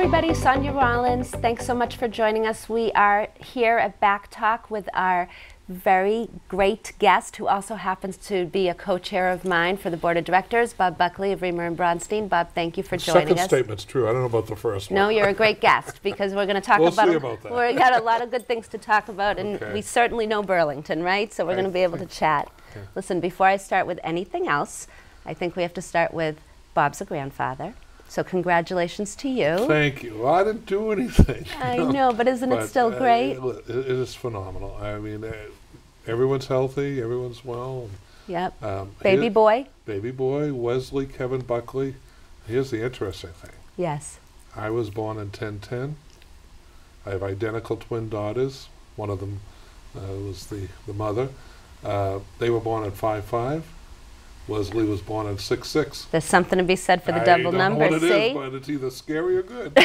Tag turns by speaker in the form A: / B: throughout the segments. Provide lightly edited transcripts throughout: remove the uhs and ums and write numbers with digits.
A: everybody, Sonia Rollins. Thanks so much for joining us. We are here at BACC Talk with our very great guest, who also happens to be a co-chair of mine for the board of directors, Bob Buckley of Riemer Braunstein. Bob, thank you for joining us.
B: Second statement's true. I don't know about the first one.
A: No, you're a great guest, because we're going to talk
B: we'll see about that.
A: We've got a lot of good things to talk about, and we certainly know Burlington, right? So we're going to be able to chat.
B: Yeah.
A: Listen, before I start with anything else, I think we have to start with Bob's a grandfather. So congratulations to you.
B: Thank you. Well, I didn't do anything.
A: I know, but isn't it still great?
B: It is phenomenal. I mean, everyone's healthy, everyone's well.
A: Yep. Baby boy?
B: Baby boy, Wesley Kevin Buckley. Here's the interesting thing.
A: Yes.
B: I was born in 1010. I have identical twin daughters. One of them was the mother. They were born at 5'5". Wesley was born at 6'6".
A: There's something to be said for the double numbers.
B: I don't know what it is, but it's either scary or good.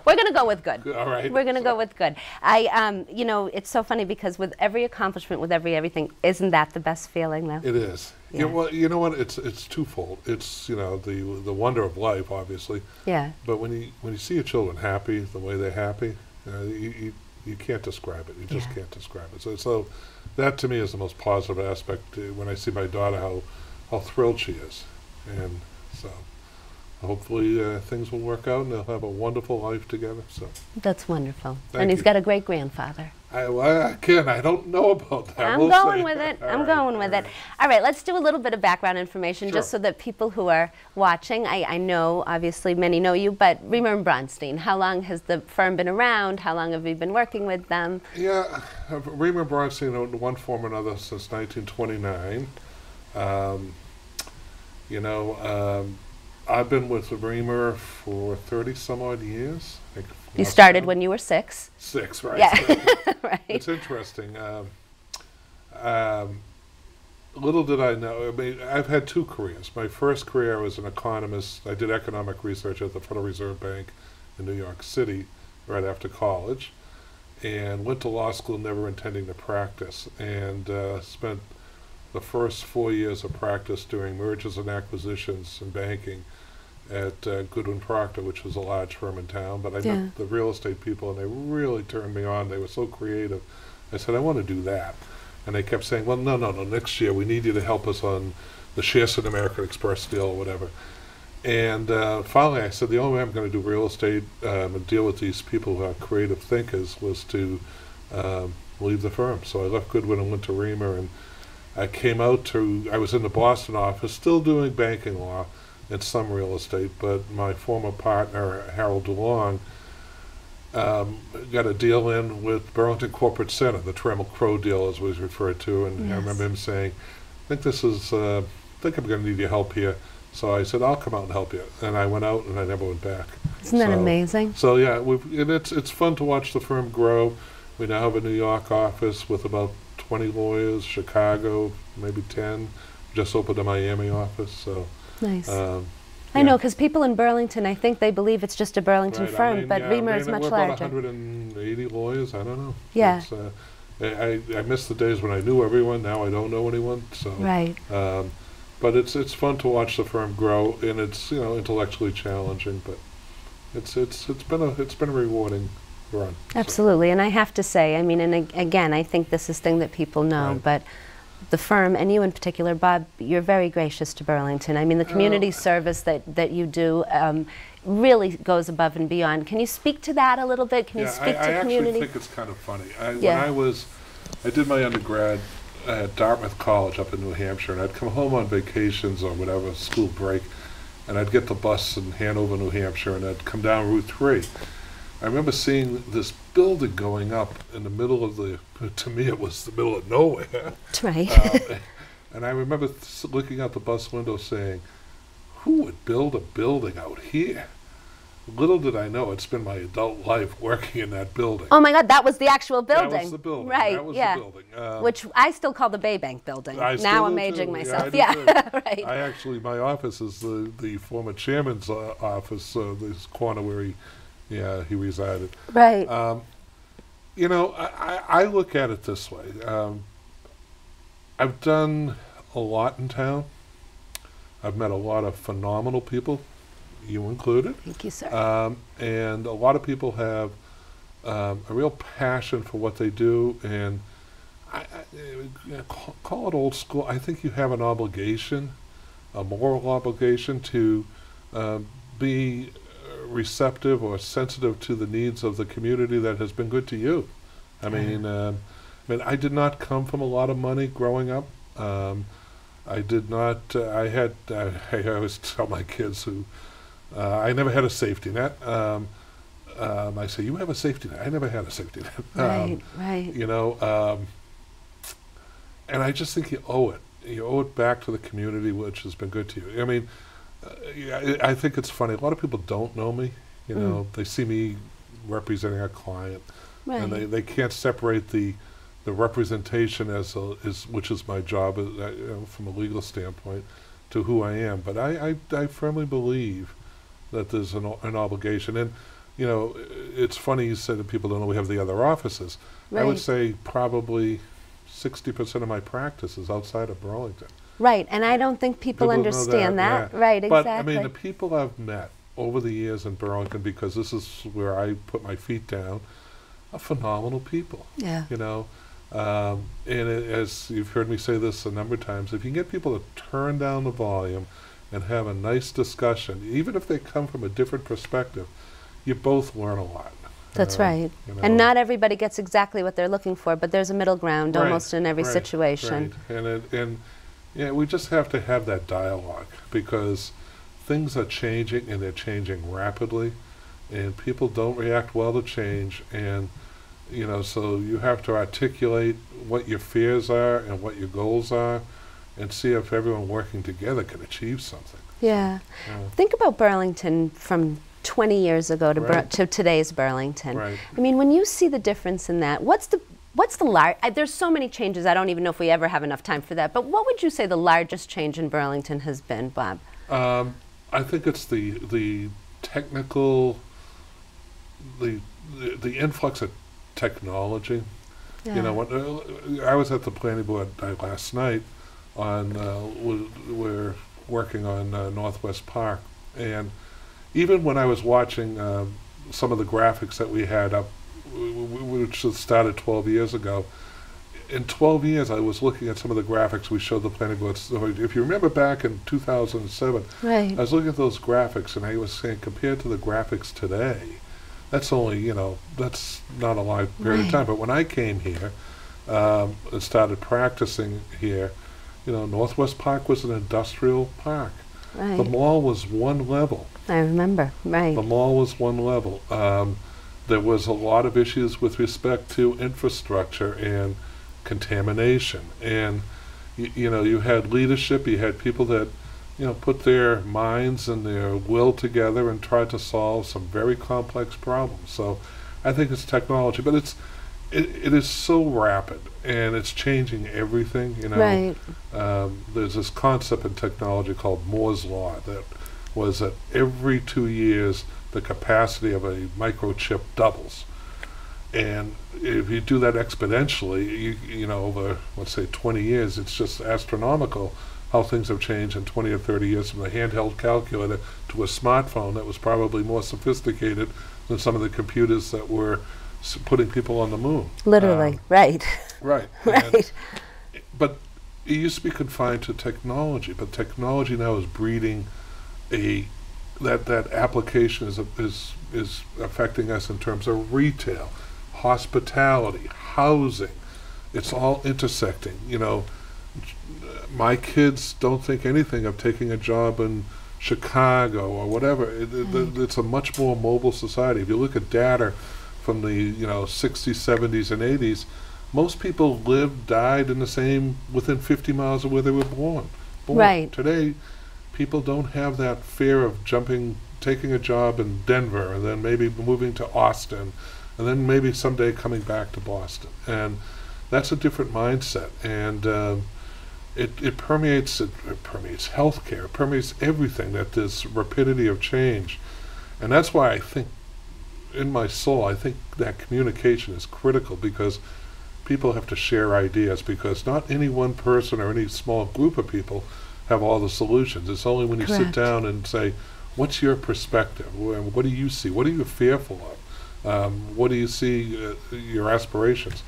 A: We're going to go with good.
B: All right.
A: We're going to go with good. You know, it's so funny because with every accomplishment, with everything, isn't that the best feeling, though?
B: It is.
A: Yeah.
B: Yeah, well, you know what? It's twofold. It's, you know, the wonder of life, obviously.
A: Yeah.
B: But when you see your children happy, the way they're happy, you can't describe it. You just can't describe it. So that to me is the most positive aspect when I see my daughter, how thrilled she is. And so hopefully things will work out and they'll have a wonderful life together. So
A: that's wonderful.
B: Thank
A: and he's
B: you.
A: got a great grandfather.
B: Again, I don't know about that.
A: I'm going with it. I'm going with it. All right, let's do a little bit of background information just so that people who are watching, I know obviously many know you, but Riemer Braunstein, how long has the firm been around? How long have you been working with them?
B: Yeah, Riemer Braunstein in one form or another since 1929. You know, I've been with Riemer for 30 some odd years.
A: You started when you were 6.
B: 6, right?
A: Yeah. Right.
B: It's interesting. Little did I know, I mean, I've had 2 careers. My first career, I was an economist. I did economic research at the Federal Reserve Bank in New York City right after college, and went to law school never intending to practice, and spent the first 4 years of practice doing mergers and acquisitions and banking at Goodwin Proctor, which was a large firm in town. But I met the real estate people, and they really turned me on. They were so creative. I said, I want to do that. And they kept saying, well, no, next year we need you to help us on the Shearson American Express deal or whatever. And finally I said, the only way I'm going to do real estate and deal with these people who are creative thinkers was to leave the firm. So I left Goodwin and went to Riemer, and I came out I was in the Boston office, still doing banking law and some real estate, but my former partner, Harold DeLong, got a deal in with Burlington Corporate Center, the Trammell Crow deal as was referred to, and I remember him saying, I think I'm going to need your help here. So I said, I'll come out and help you. And I went out and I never went back.
A: Isn't that amazing?
B: So yeah, and it's fun to watch the firm grow. We now have a New York office with about 20 lawyers, Chicago, maybe 10. Just opened a Miami office. So
A: nice. I know, because people in Burlington, I think they believe it's just a Burlington firm, but Riemer is much larger.
B: We're about 180 lawyers. I don't know.
A: Yeah.
B: I miss the days when I knew everyone. Now I don't know anyone. So
A: right.
B: But it's fun to watch the firm grow, and it's intellectually challenging, but it's been a rewarding run.
A: Absolutely, so. And I have to say, I mean, and again, I think this is a thing that people know, but the firm, and you in particular, Bob, you're very gracious to Burlington. I mean, the community service that you do really goes above and beyond. Can you speak to that a little bit? Can you speak to community?
B: I actually think it's kind of funny. When I did my undergrad at Dartmouth College up in New Hampshire, and I'd come home on vacations or whatever, school break, and I'd get the bus in Hanover, New Hampshire, and I'd come down Route 3. I remember seeing this building going up in the middle of to me it was the middle of nowhere.
A: That's right.
B: And I remember looking out the bus window saying, who would build a building out here? Little did I know, I'd spend my adult life working in that building.
A: Oh my God, that was the actual building.
B: That was the building.
A: Right,
B: that was the building.
A: Which I still call the Bay Bank building. Now I'm aging myself. Right.
B: My office is the former chairman's office, this corner where he resided.
A: Right.
B: I look at it this way. I've done a lot in town. I've met a lot of phenomenal people. you included.
A: Thank you, sir.
B: And a lot of people have a real passion for what they do, and call it old school. I think you have an obligation, a moral obligation to be receptive or sensitive to the needs of the community that has been good to you. I mean, I did not come from a lot of money growing up. I did not. I always tell my kids who I never had a safety net. I say, you have a safety net. I never had a safety net.
A: Right.
B: You know, and I just think you owe it. You owe it back to the community, which has been good to you. I mean, I think it's funny. A lot of people don't know me. You know, they see me representing a client, and they can't separate the representation which is my job from a legal standpoint, to who I am. But I firmly believe that there's an obligation. And you know, it's funny you said that people don't know we have the other offices. I would say probably 60% of my practice is outside of Burlington.
A: Right, and I don't think people understand that. Yeah. Right, exactly.
B: But I mean, the people I've met over the years in Burlington, because this is where I put my feet down, are phenomenal people.
A: Yeah.
B: You know, as you've heard me say this a number of times, if you can get people to turn down the volume and have a nice discussion, even if they come from a different perspective, you both learn a lot.
A: That's right.
B: You know.
A: And not everybody gets exactly what they're looking for, but there's a middle ground almost in every situation.
B: Right. And yeah, we just have to have that dialogue, because things are changing, and they're changing rapidly, and people don't react well to change. And you know, so you have to articulate what your fears are and what your goals are, and see if everyone working together can achieve something.
A: Yeah. Think about Burlington from 20 years ago to today's Burlington.
B: Right.
A: I mean, when you see the difference in that, what's the there's so many changes, I don't even know if we ever have enough time for that, but what would you say the largest change in Burlington has been, Bob?
B: I think it's the technical, the influx of technology. Yeah. You know, when I was at the planning board last night on, we're working on Northwest Park, and even when I was watching some of the graphics that we had up, which started 12 years ago, in 12 years I was looking at some of the graphics we showed the planning board. So if you remember back in 2007, I was looking at those graphics, and I was saying, compared to the graphics today, that's only, you know, that's not a long period of time. But when I came here and started practicing here, you know, Northwest Park was an industrial park. The mall was one level.
A: I remember,
B: The mall was one level. There was a lot of issues with respect to infrastructure and contamination. And, you know, you had leadership, you had people that, you know, put their minds and their will together and tried to solve some very complex problems. So I think it's technology, but it is so rapid, and it's changing everything, you know. There's this concept in technology called Moore's Law, that was that every 2 years the capacity of a microchip doubles. And if you do that exponentially, you know, over, let's say, 20 years, it's just astronomical how things have changed in 20 or 30 years, from a handheld calculator to a smartphone that was probably more sophisticated than some of the computers that were putting people on the moon.
A: Literally, right.
B: Right.
A: Right.
B: But it used to be confined to technology, but technology now is breeding that application is affecting us in terms of retail, hospitality, housing. It's all intersecting. You know, my kids don't think anything of taking a job in Chicago or whatever. It's a much more mobile society. If you look at data from the 60s, 70s, and 80s, most people died within 50 miles of where they were born.
A: Right.
B: Today, people don't have that fear of taking a job in Denver, and then maybe moving to Austin, and then maybe someday coming back to Boston. And that's a different mindset. And it permeates healthcare, it permeates everything, that this rapidity of change. And that's why I think, in my soul, I think that communication is critical, because people have to share ideas, because not any one person or any small group of people have all the solutions. It's only when you sit down and say, What's your perspective? What do you see? What are you fearful of? What do you see your aspirations?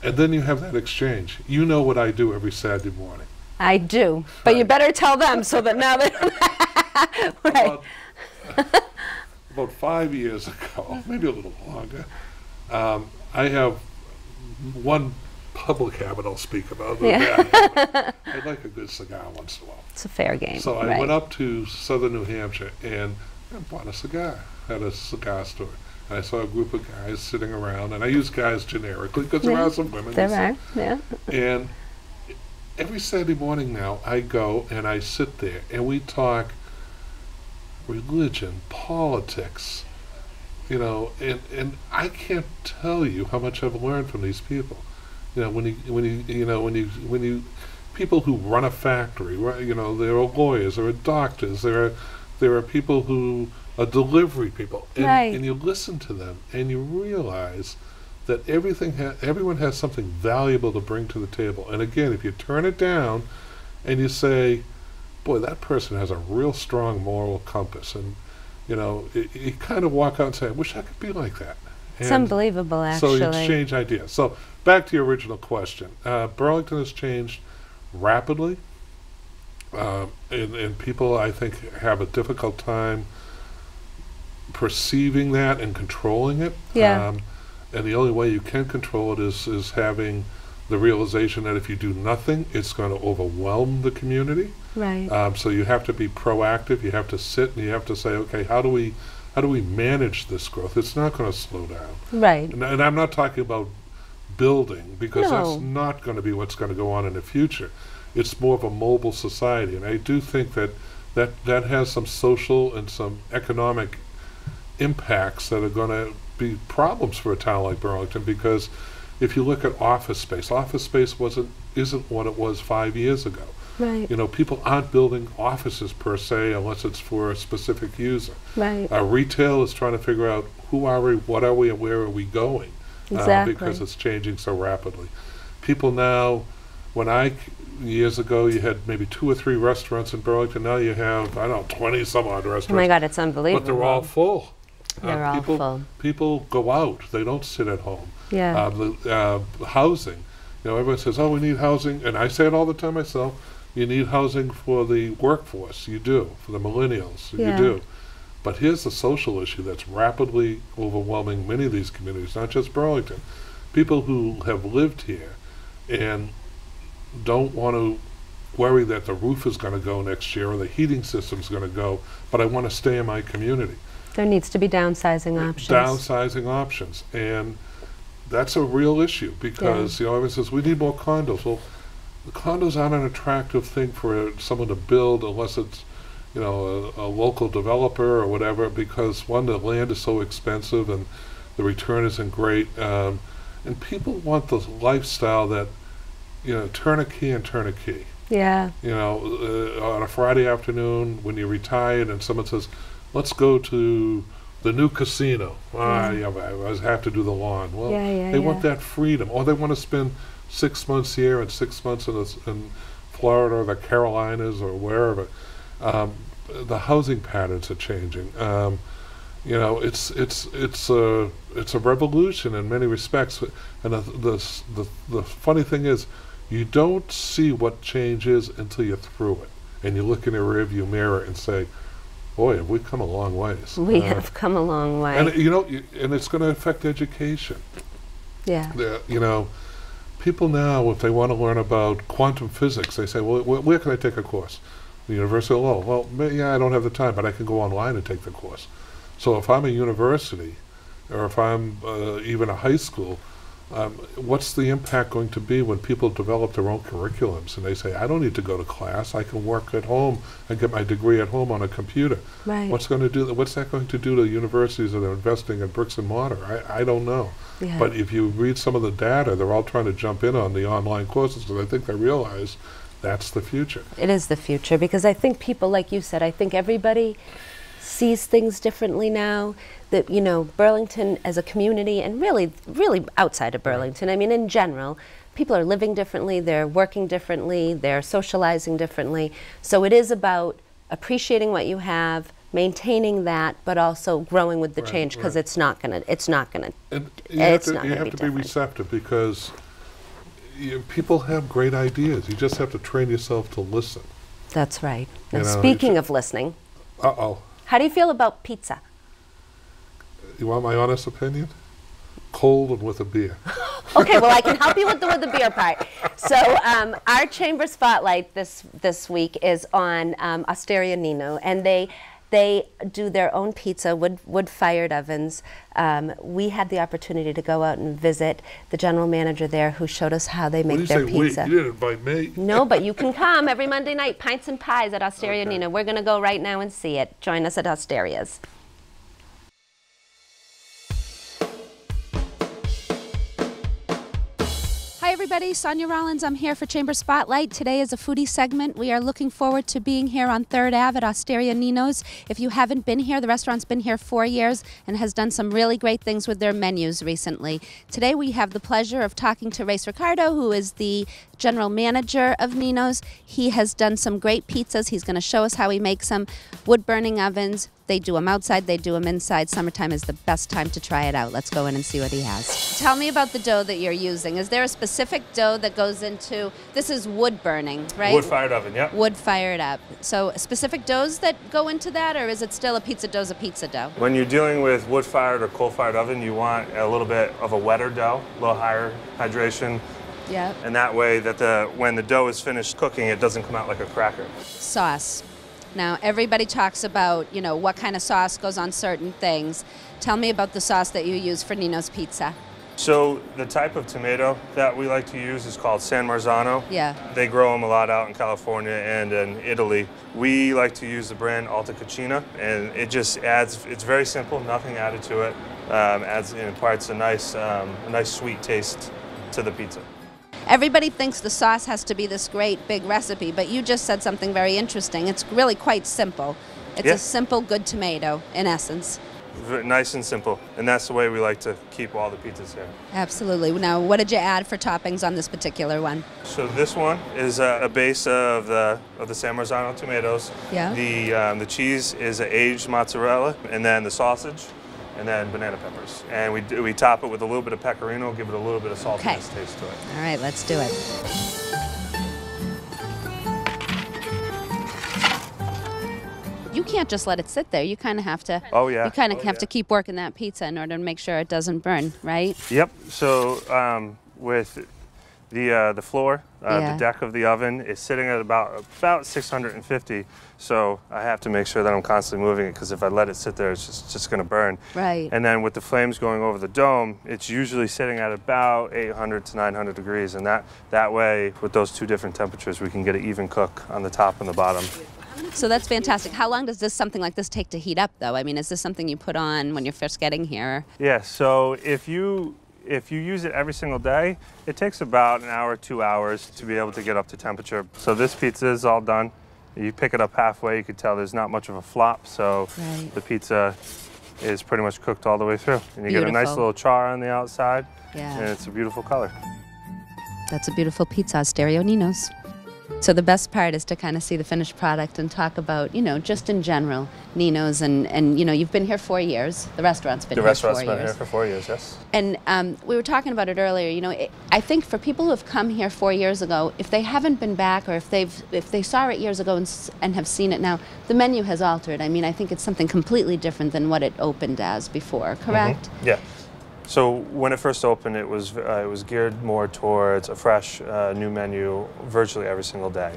B: And then you have that exchange. You know what I do every Saturday morning.
A: I do, but
B: Right.
A: you better tell them so that now they right.
B: About 5 years ago, maybe a little longer, I have one public habit I'll speak about.
A: Yeah.
B: I like a good cigar once in a while.
A: It's a fair game.
B: So I
A: right.
B: went up to southern New Hampshire and I bought a cigar at a cigar store. And I saw a group of guys sitting around, and I use guys generically because there are some women.
A: There are, yeah.
B: And every Saturday morning now, I go and I sit there and we talk religion, politics, you know, and I can't tell you how much I've learned from these people. You know, when you people who run a factory, right, you know, there are lawyers, there are doctors, there are people who are delivery people, and,
A: right.
B: and you listen to them and you realize that everyone has something valuable to bring to the table. And again, if you turn it down and you say, boy, that person has a real strong moral compass, and you know, you kind of walk out and say, I wish I could be like that.
A: It's
B: And
A: unbelievable, actually.
B: so you exchange ideas. So back to your original question. Burlington has changed rapidly, and people, I think, have a difficult time perceiving that and controlling it.
A: Yeah.
B: And the only way you can control it is having the realization that if you do nothing, it's going to overwhelm the community.
A: Right.
B: So you have to be proactive. You have to sit and you have to say, okay, how do we manage this growth? It's not going to slow down.
A: Right.
B: And I'm not talking about building, because
A: No.
B: that's not going to be what's going to go on in the future. It's more of a mobile society, and I do think that has some social and some economic impacts that are going to be problems for a town like Burlington, because if you look at office space isn't what it was 5 years ago.
A: Right.
B: You know, people aren't building offices per se unless it's for a specific user.
A: Right.
B: Retail is trying to figure out who are we, what are we, and where are we going.
A: Exactly.
B: Because it's changing so rapidly. People now, years ago, you had maybe 2 or 3 restaurants in Burlington. Now you have, I don't know, 20 some odd restaurants.
A: Oh my God, it's unbelievable.
B: But they're all full.
A: They're all full.
B: People go out. They don't sit at home.
A: Yeah.
B: The housing. You know, everyone says, oh, we need housing. And I say it all the time myself. You need housing for the workforce. You do. For the millennials.
A: Yeah.
B: You do. But here's the social issue that's rapidly overwhelming many of these communities, not just Burlington. People who have lived here and don't want to worry that the roof is going to go next year or the heating system's going to go, but I want to stay in my community.
A: There needs to be downsizing options.
B: Downsizing options. And that's a real issue because, you know, everyone says, we need more condos. Well, the condos aren't an attractive thing for someone to build unless it's, you know, a local developer or whatever, because one, the land is so expensive and the return isn't great. And people want the lifestyle that, you know, turn a key and turn a key.
A: Yeah.
B: You know, on a Friday afternoon when you're retired and someone says, let's go to the new casino. I have to do the lawn. Well, they want that freedom. Or they want to spend 6 months here and 6 months in Florida or the Carolinas or wherever. The housing patterns are changing. You know, it's a revolution in many respects. And the funny thing is, you don't see what change is until you're through it, and you look in the rearview mirror and say, boy, have we come a long ways.
A: We have come a long way.
B: And you know, and it's going to affect education.
A: Yeah.
B: You know, people now, if they want to learn about quantum physics, they say, well, where can I take a course? The University of Lowell. Well, yeah, I don't have the time, but I can go online and take the course. So if I'm a university, or if I'm even a high school, what's the impact going to be when people develop their own curriculums and they say, I don't need to go to class, I can work at home and get my degree at home on a computer.
A: Right.
B: What's that going to do to universities that are investing in bricks and mortar? I don't know.
A: Yeah.
B: But if you read some of the data, they're all trying to jump in on the online courses because I think they realize that's the future.
A: It is the future, because I think people, like you said, I think everybody sees things differently now. That, you know, Burlington as a community, and really outside of Burlington, I mean, in general, people are living differently, they're working differently, they're socializing differently. So it is about appreciating what you have, maintaining that, but also growing with the
B: Right,
A: change, because
B: right.
A: it's not gonna,
B: And you
A: it's
B: have
A: not
B: to,
A: gonna be
B: be
A: different.
B: receptive, because people have great ideas. You just have to train yourself to listen.
A: That's right.
B: You
A: And
B: know,
A: speaking of listening,
B: Uh-oh.
A: how do you feel about pizza?
B: You want my honest opinion? Cold and with a beer.
A: Okay, well, I can help you with the beer part. So our chamber spotlight this week is on Osteria Nino, and they do their own pizza, wood-fired ovens. We had the opportunity to go out and visit the general manager there, who showed us how they make their pizza.
B: What do you say, wait, you didn't invite me?
A: No, but you can come every Monday night, Pints and Pies at Osteria Nino. We're going to go right now and see it. Join us at Osteria's.
C: Hi everybody, Sonia Rollins. I'm here for Chamber Spotlight. Today is a foodie segment. We are looking forward to being here on 3rd Ave at Osteria Nino's. If you haven't been here, the restaurant's been here 4 years and has done some really great things with their menus recently. Today we have the pleasure of talking to Ray Ricardo, who is the general manager of Nino's. He has done some great pizzas. He's going to show us how he makes them. Wood-burning ovens. They do them outside, they do them inside. Summertime is the best time to try it out. Let's go in and see what he has. Tell me about the dough that you're using. Is there a specific dough that goes into, this is wood burning, right?
D: Wood-fired oven, yep.
C: Wood fired up. So specific doughs that go into that, or is it still a pizza dough's a pizza dough?
D: When you're dealing with wood-fired or coal-fired oven, you want a little bit of a wetter dough, a little higher hydration.
C: Yeah.
D: And that way that when the dough is finished cooking, it doesn't come out like a cracker.
C: Sauce. Now, everybody talks about, you know, what kind of sauce goes on certain things. Tell me about the sauce that you use for Nino's Pizza.
D: So the type of tomato that we like to use is called San Marzano.
C: Yeah.
D: They grow them a lot out in California and in Italy. We like to use the brand Alta Cucina, and it just adds, it's very simple, nothing added to it. Adds and imparts a nice sweet taste to the pizza.
C: Everybody thinks the sauce has to be this great big recipe, but you just said something very interesting. It's really quite simple. It's a simple, good tomato, in essence.
D: Nice and simple, and that's the way we like to keep all the pizzas here.
C: Absolutely. Now, what did you add for toppings on this particular one?
D: So this one is a base of the San Marzano tomatoes.
C: Yeah.
D: The cheese is an aged mozzarella, and then the sausage, and then banana peppers. And we top it with a little bit of pecorino, give it a little bit of saltiness taste to it.
C: All right, let's do it. You can't just let it sit there. You kind of have to.
D: Oh yeah.
C: You kind of have to keep working that pizza in order to make sure it doesn't burn, right?
D: Yep. So with the floor, the deck of the oven is sitting at about 650. So I have to make sure that I'm constantly moving it, because if I let it sit there, it's just going to burn.
C: Right.
D: And then with the flames going over the dome, it's usually sitting at about 800 to 900 degrees, and that way, with those two different temperatures, we can get an even cook on the top and the bottom.
C: So that's fantastic. How long does something like this take to heat up, though? I mean, is this something you put on when you're first getting here?
D: Yeah. So if you use it every single day, it takes about an hour, 2 hours to be able to get up to temperature. So this pizza is all done. You pick it up halfway, you can tell there's not much of a flop, so the pizza is pretty much cooked all the way through. And you get a nice little char on the outside, and it's a beautiful color.
C: That's a beautiful pizza, Osteria Nino's. So the best part is to kind of see the finished product and talk about, you know, just in general, Nino's, and you know, you've been here 4 years. The restaurant's been here 4 years.
D: The restaurant's been here for 4 years, yes.
C: And we were talking about it earlier. You know, I think for people who have come here 4 years ago, if they haven't been back, or if they saw it years ago and have seen it now, the menu has altered. I mean, I think it's something completely different than what it opened as before. Correct?
D: Mm-hmm. Yeah. So when it first opened, it was geared more towards a fresh new menu virtually every single day,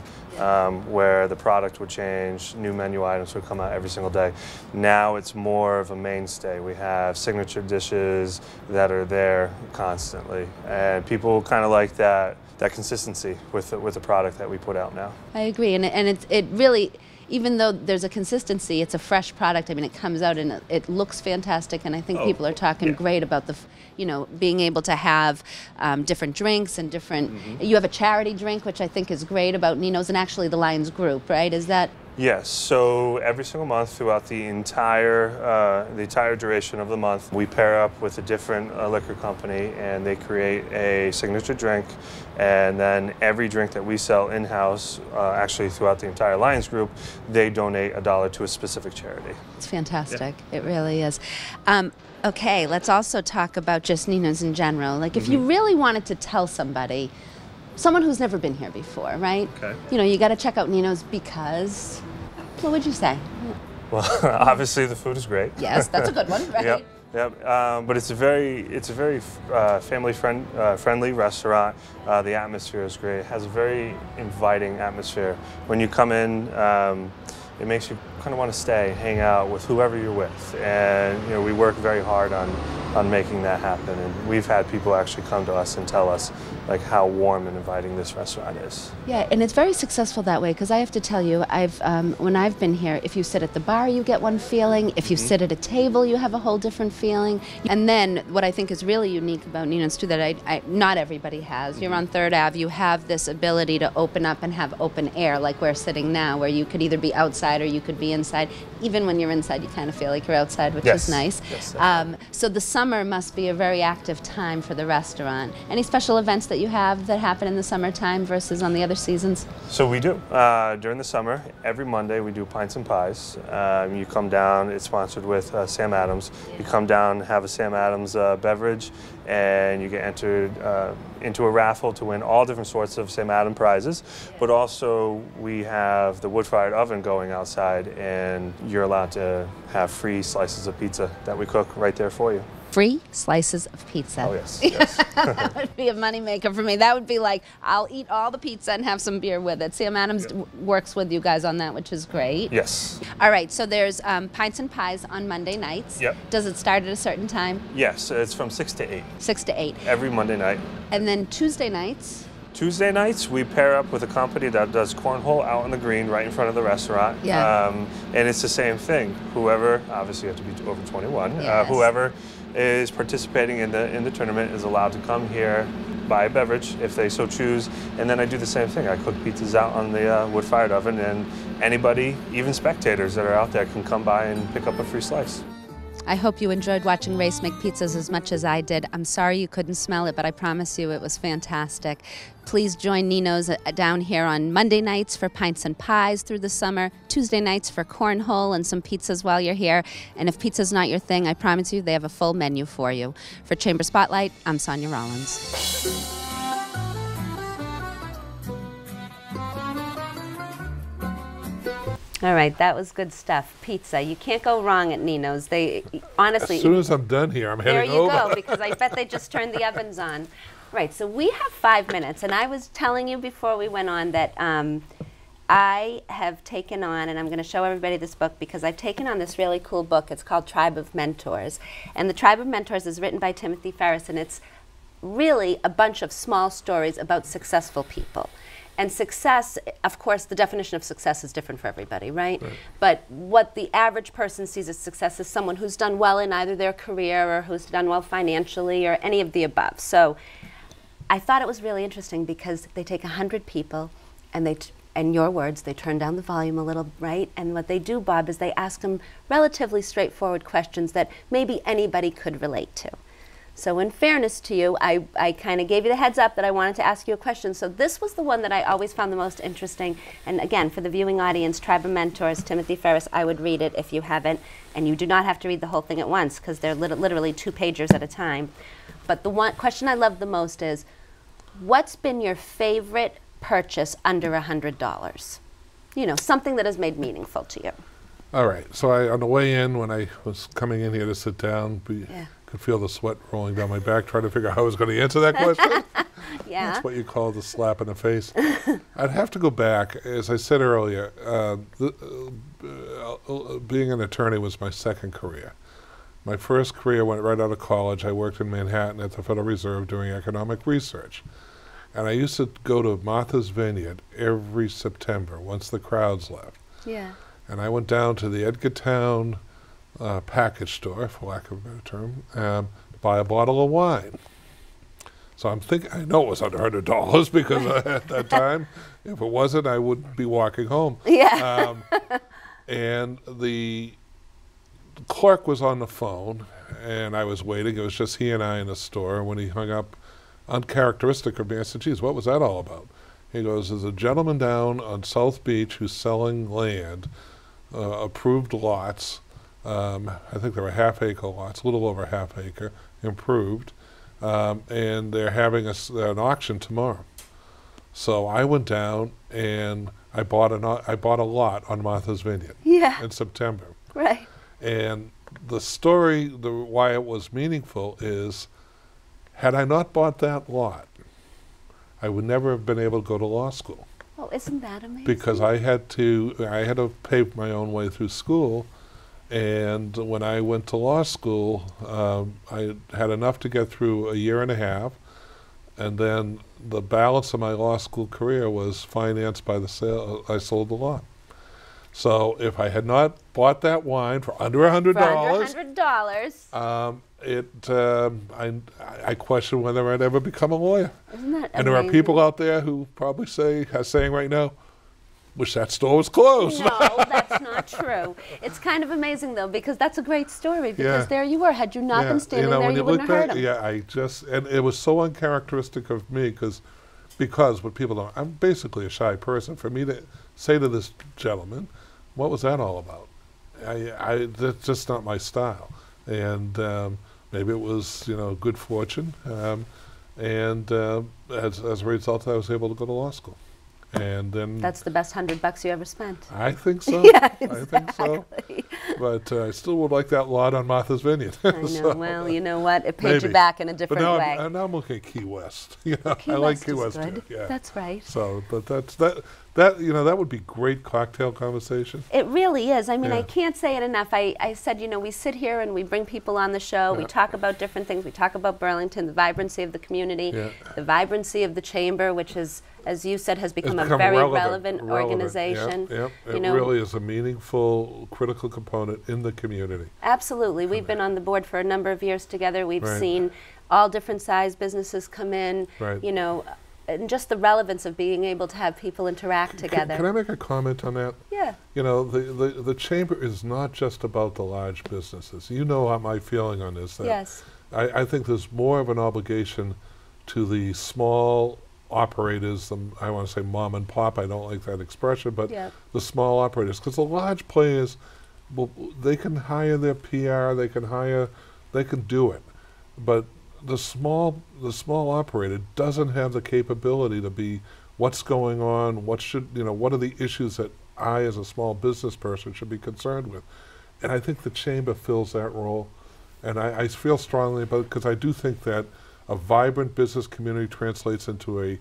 D: where the product would change, new menu items would come out every single day. Now it's more of a mainstay. We have signature dishes that are there constantly, and people kind of like that consistency with the product that we put out now.
C: I agree, and it really, even though there's a consistency, it's a fresh product. I mean, it comes out and it looks fantastic, and I think people are talking great about you know, being able to have different drinks and different. You have a charity drink, which I think is great about Nino's, and actually the Lions Group, right? Is that?
D: Yes, so every single month throughout the entire duration of the month, we pair up with a different liquor company and they create a signature drink, and then every drink that we sell in-house, actually throughout the entire Lions Group, they donate $1 to a specific charity.
C: It's fantastic.
D: Yeah.
C: It really is. Okay, let's also talk about just Nino's in general. Like if you really wanted to tell somebody, someone who's never been here before, right?
D: Okay.
C: You know, you got to check out Nino's because, what would you say?
D: Well, obviously the food is great.
C: Yes, that's a good one, right?
D: Yep. Yep. But it's a very family-friendly restaurant. The atmosphere is great. It has a very inviting atmosphere. When you come in, it makes you kind of want to stay, hang out with whoever you're with, and you know we work very hard on making that happen. And we've had people actually come to us and tell us like how warm and inviting this restaurant is.
C: Yeah, and it's very successful that way because I have to tell you, when I've been here, if you sit at the bar, you get one feeling. If you sit at a table, you have a whole different feeling. And then what I think is really unique about Nino's too that not everybody has. You're on 3rd Ave. You have this ability to open up and have open air, like we're sitting now, where you could either be outside or you could be inside. Even when you're inside, you kind of feel like you're outside, which is nice.
D: Yes,
C: so the summer must be a very active time for the restaurant. Any special events that you have that happen in the summertime versus on the other seasons?
D: So we do. During the summer, every Monday we do Pints and Pies. You come down, it's sponsored with Sam Adams. You come down, have a Sam Adams beverage, and you get entered into a raffle to win all different sorts of Sam Adams prizes. But also we have the wood-fired oven going outside, and you're allowed to have free slices of pizza that we cook right there for you.
C: Free slices of pizza.
D: Oh, yes. Yes.
C: That would be a moneymaker for me. That would be like, I'll eat all the pizza and have some beer with it. Sam Adams works with you guys on that, which is great.
D: Yes.
C: All right, so there's Pints and Pies on Monday nights.
D: Yep.
C: Does it start at a certain time?
D: Yes, it's from 6 to 8.
C: 6 to 8.
D: Every Monday night.
C: And then Tuesday nights?
D: Tuesday nights, we pair up with a company that does cornhole out on the green right in front of the restaurant.
C: Yeah.
D: And it's the same thing. Whoever, obviously you have to be over 21,
C: Yes.
D: Whoever is participating in the tournament is allowed to come here, buy a beverage if they so choose, and then I do the same thing. I cook pizzas out on the wood-fired oven, and anybody, even spectators that are out there, can come by and pick up a free slice.
C: I hope you enjoyed watching Race make pizzas as much as I did. I'm sorry you couldn't smell it, but I promise you it was fantastic. Please join Nino's down here on Monday nights for Pints and Pies through the summer, Tuesday nights for cornhole and some pizzas while you're here. And if pizza's not your thing, I promise you they have a full menu for you. For Chamber Spotlight, I'm Sonia Rollins.
A: All right, that was good stuff. Pizza. You can't go wrong at Nino's. They honestly.
B: As soon as I'm done here, I'm heading
A: there you
B: over.
A: go, because I bet they just turned the ovens on. Right, so we have 5 minutes, and I was telling you before we went on that I have taken on, and I'm going to show everybody this book because I've taken on this really cool book. It's called Tribe of Mentors, and the Tribe of Mentors is written by Timothy Ferriss, and it's really a bunch of small stories about successful people. And success, of course, the definition of success is different for everybody, right? But what the average person sees as success is someone who's done well in either their career or who's done well financially or any of the above. So I thought it was really interesting because they take 100 people and they, in your words, they turn down the volume a little, right? And what they do, Bob, is they ask them relatively straightforward questions that maybe anybody could relate to. So in fairness to you, I kind of gave you the heads up that I wanted to ask you a question. So this was the one that I always found the most interesting. And again, for the viewing audience, Tribe of Mentors, Timothy Ferriss, I would read it if you haven't. And you do not have to read the whole thing at once because they're literally 2 pagers at a time. But the one question I love the most is, what's been your favorite purchase under $100? You know, something that has made meaningful to you.
B: All right. So on the way in, when I was coming in here to sit down, could feel the sweat rolling down my back, trying to figure out how I was going to answer that question.
A: Yeah.
B: That's what you call the slap in the face. I'd have to go back. As I said earlier, being an attorney was my second career. My first career went right out of college. I worked in Manhattan at the Federal Reserve doing economic research. And I used to go to Martha's Vineyard every September once the crowds left.
A: Yeah.
B: And I went down to the Edgartown package store, for lack of a better term, to buy a bottle of wine. So I'm thinking, I know it was under $100 because at that time, if it wasn't, I would be walking home.
A: Yeah.
B: And the clerk was on the phone, and I was waiting. It was just he and I in the store. When he hung up, uncharacteristic of me, I said, geez, what was that all about? He goes, there's a gentleman down on South Beach who's selling land, approved lots. I think they were half-acre lots, a little over half-acre, improved. And they're having an auction tomorrow. So I went down and I bought a lot on Martha's Vineyard in September.
A: Right.
B: And the story, why it was meaningful is, had I not bought that lot, I would never have been able to go to law school.
A: Oh, isn't that amazing?
B: Because I had to pay my own way through school. And when I went to law school, I had enough to get through a year and a half, and then the balance of my law school career was financed by the sale. I sold the lot. So if I had not bought that wine for under $100, I question whether I'd ever become a lawyer.
A: Isn't that
B: and there are people out there who probably are saying right now, wish that store was closed.
A: No, that's not true. It's kind of amazing, though, because that's a great story, because there you were. Had you not been standing there, you wouldn't have heard him.
B: Yeah, and it was so uncharacteristic of me, because what people don't, I'm basically a shy person. For me to say to this gentleman, what was that all about? That's just not my style. And maybe it was, good fortune. And as a result, I was able to go to law school. And then
A: that's the best $100 you ever spent.
B: I think so.
A: Yeah, exactly.
B: I think so. But I still would like that lot on Martha's Vineyard.
A: I know.
B: So,
A: well, you know what? It paid you back in a different way.
B: Now I'm looking at Key West.
A: Key
B: I like Key West
A: good.
B: too. Yeah.
A: That's right.
B: So, but that would be great cocktail conversation.
A: It really is. I mean, I can't say it enough. I said, we sit here and we bring people on the show. We talk about different things. We talk about Burlington, the vibrancy of the community, the vibrancy of the chamber, which is, as you said, has become a very relevant organization.
B: It really is a meaningful, critical component in the community.
A: Absolutely. We've been on the board for a number of years together. We've seen all different size businesses come in, and just the relevance of being able to have people interact together.
B: Can I make a comment on that?
A: Yeah.
B: The chamber is not just about the large businesses. You know my feeling on this.
A: Yes.
B: I think there's more of an obligation to the small operators, I want to say mom and pop, I don't like that expression, but the small operators, because the large players, they can hire their PR, they can do it, but the small operator doesn't have the capability to be what's going on, what are the issues that I as a small business person should be concerned with. And I think the chamber fills that role, and I feel strongly about it, because I do think that a vibrant business community translates into a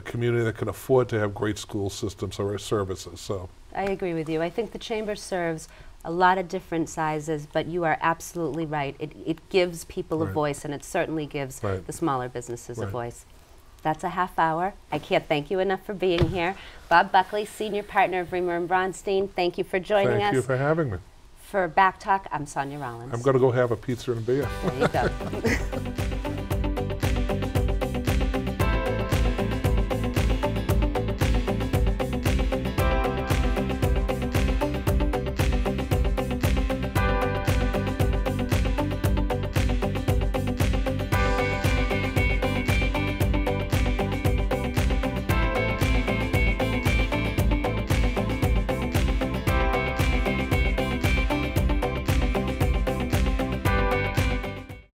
B: community that can afford to have great school systems or services. So
A: I agree with you. I think the chamber serves a lot of different sizes, but you are absolutely right. It gives people a voice, and it certainly gives the smaller businesses a voice. That's a half hour. I can't thank you enough for being here. Bob Buckley, Senior Partner of Riemer Braunstein, thank you for joining us.
B: Thank you for having me.
A: For BACC Talk, I'm Sonia Rollins.
B: I'm going to go have a pizza and a beer.
A: There you go.